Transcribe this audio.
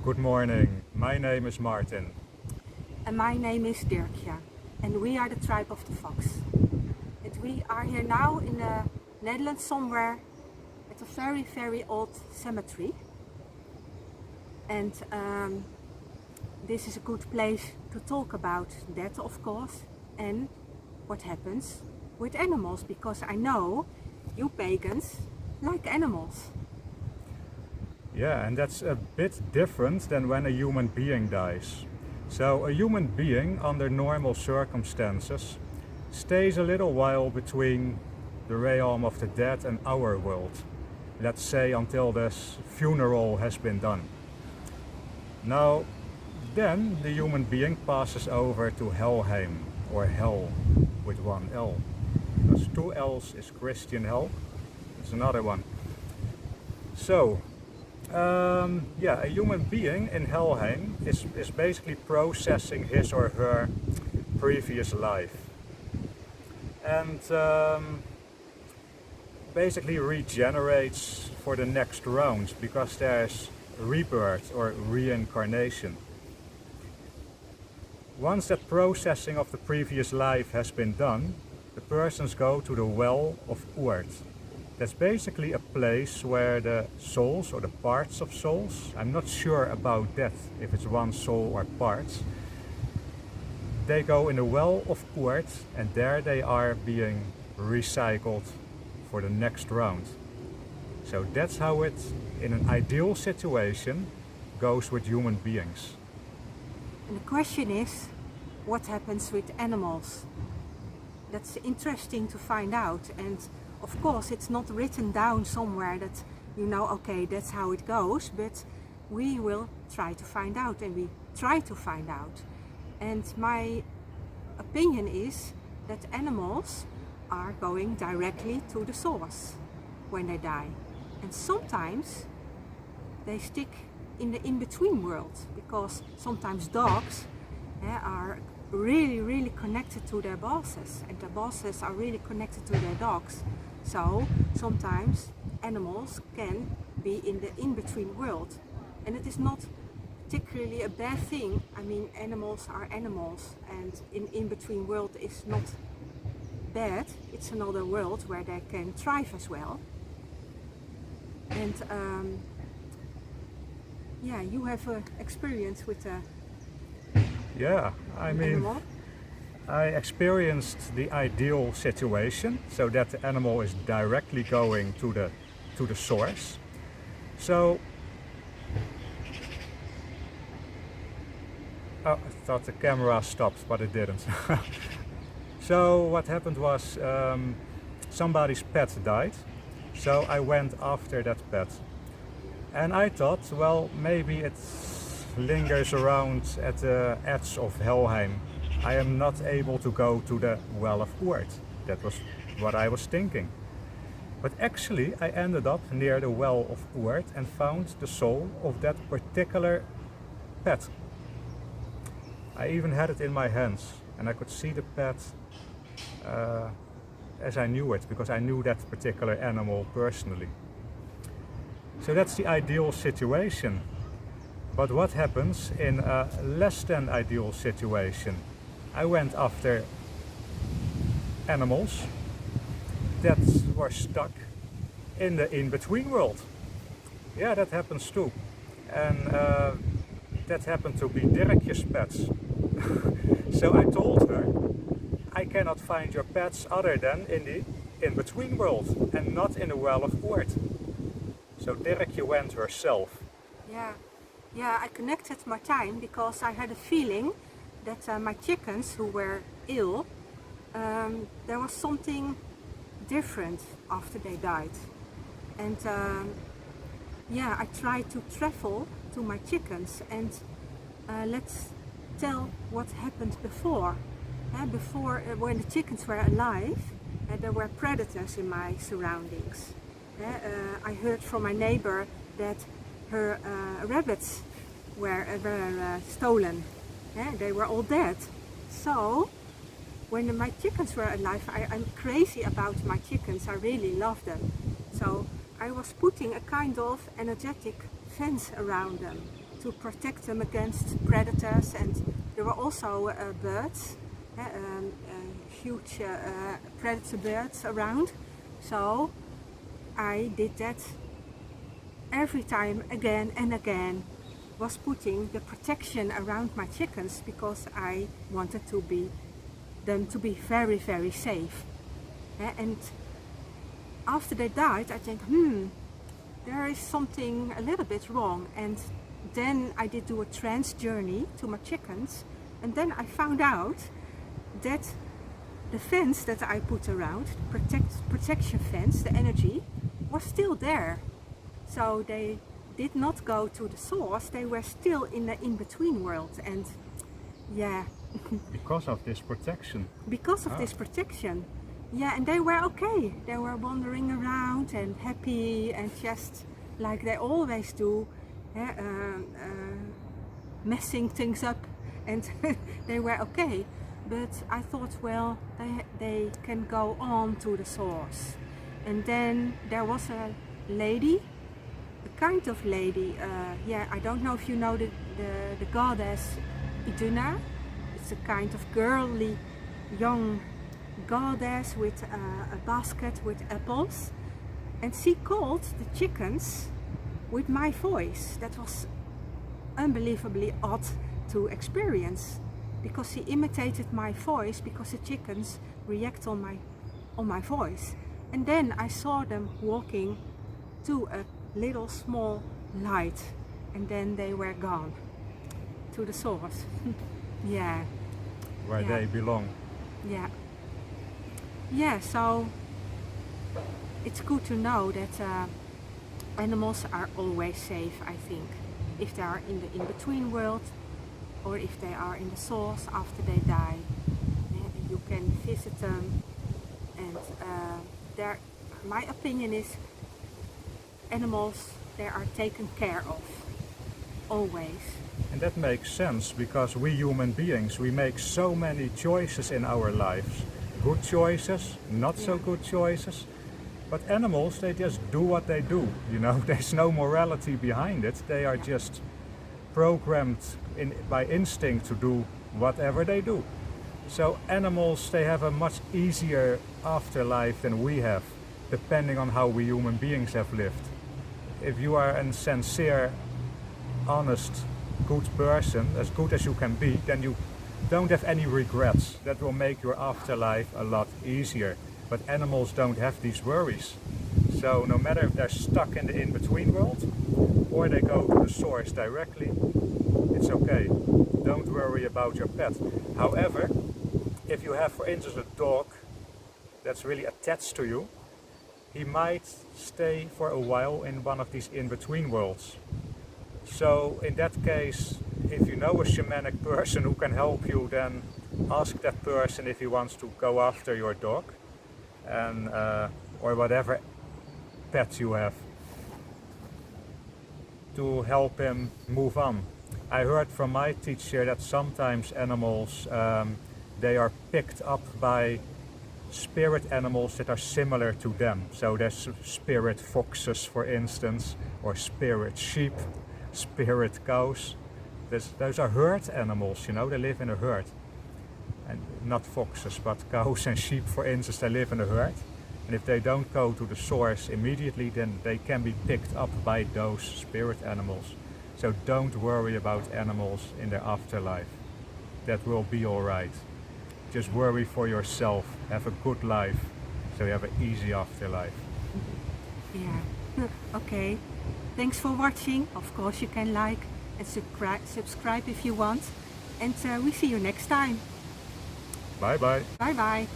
Good morning, my name is Martin. And my name is Dirkje, and we are the tribe of the fox. And we are here now in the Netherlands somewhere at a very, very old cemetery. And this is a good place to talk about that, of course, and what happens with animals, because I know you pagans like animals. Yeah, and that's a bit different than when a human being dies. So a human being, under normal circumstances, stays a little while between the realm of the dead and our world. Let's say until this funeral has been done. Now, then the human being passes over to Helheim, or hell with one L. Because two L's is Christian hell. It's another one. So, a human being in Helheim is basically processing his or her previous life. And basically regenerates for the next round, because there's rebirth or reincarnation. Once that processing of the previous life has been done, the persons go to the well of Oord. That's basically a place where the souls, or the parts of souls, I'm not sure about that, if it's one soul or parts, they go in the well of Oord, and there they are being recycled for the next round. So that's how it, in an ideal situation, goes with human beings. And the question is, what happens with animals? That's interesting to find out, and of course it's not written down somewhere that you know, okay, that's how it goes, but we will try to find out, and we try to find out. And my opinion is that animals are going directly to the source when they die. And sometimes they stick in the in-between world, because sometimes dogs are really connected to their bosses, and the bosses are really connected to their dogs. So sometimes animals can be in the in-between world, and it is not particularly a bad thing. I mean, animals are animals, and in-between world is not bad. It's another world where they can thrive as well. And you have experience with animal. I experienced the ideal situation, so that the animal is directly going to the source. So, I thought the camera stopped, but it didn't. So what happened was, somebody's pet died, so I went after that pet. And I thought, well, maybe it lingers around at the edge of Helheim. I am not able to go to the well of Oord. That was what I was thinking. But actually I ended up near the well of Oord and found the soul of that particular pet. I even had it in my hands, and I could see the pet as I knew it, because I knew that particular animal personally. So that's the ideal situation. But what happens in a less than ideal situation? I went after animals that were stuck in the in-between world. Yeah, that happens too. And that happened to be Dirkje's pets. So I told her, I cannot find your pets other than in the in-between world, and not in the well of Oord. So Dirkje went herself. Yeah, I connected Martijn because I had a feeling that my chickens who were ill, there was something different after they died. And I tried to travel to my chickens, and let's tell what happened before. Before, when the chickens were alive, there were predators in my surroundings. I heard from my neighbor that her rabbits were stolen. They were all dead. So when my chickens were alive, I'm crazy about my chickens. I really love them. So I was putting a kind of energetic fence around them to protect them against predators, and there were also birds, huge predator birds around. So I did that every time, again and again, was putting the protection around my chickens because I wanted them to be very, very safe. And after they died, I think, there is something a little bit wrong. And then I did do a trance journey to my chickens, and then I found out that the fence that I put around, the protection fence, the energy, was still there. So they did not go to the source, they were still in the in-between world. And yeah. Because of this protection? Because of this protection. Yeah, and they were okay. They were wandering around and happy and just like they always do, messing things up, and they were okay. But I thought, well, they can go on to the source. And then there was a lady, a kind of lady, I don't know if you know the goddess Iduna. It's a kind of girly, young goddess with a basket with apples, and she called the chickens with my voice. That was unbelievably odd to experience, because she imitated my voice because the chickens react on my voice. And then I saw them walking to a little small light, and then they were gone to the source. Yeah. Where they belong. Yeah. Yeah, so it's good to know that animals are always safe, I think. If they are in the in-between world, or if they are in the source after they die. You can visit them, and my opinion is animals, they are taken care of, always. And that makes sense, because we human beings, we make so many choices in our lives. Good choices, not so good choices. But animals, they just do what they do, you know, there's no morality behind it. They are just programmed by instinct to do whatever they do. So animals, they have a much easier afterlife than we have, depending on how we human beings have lived. If you are a sincere, honest, good person, as good as you can be, then you don't have any regrets. That will make your afterlife a lot easier. But animals don't have these worries. So no matter if they're stuck in the in-between world or they go to the source directly, it's okay. Don't worry about your pet. However, if you have, for instance, a dog that's really attached to you, he might stay for a while in one of these in-between worlds. So in that case, if you know a shamanic person who can help you, then ask that person if he wants to go after your dog, and or whatever pet you have, to help him move on. I heard from my teacher that sometimes animals, they are picked up by spirit animals that are similar to them. So there's spirit foxes, for instance, or spirit sheep, spirit cows. Those are herd animals, you know, they live in a herd. And not foxes, but cows and sheep, for instance, they live in a herd. And if they don't go to the source immediately, then they can be picked up by those spirit animals. So don't worry about animals in their afterlife. That will be alright. Just worry for yourself. Have a good life, so you have an easy afterlife. Yeah. Okay. Thanks for watching. Of course you can like and subscribe if you want. And we see you next time. Bye bye. Bye bye.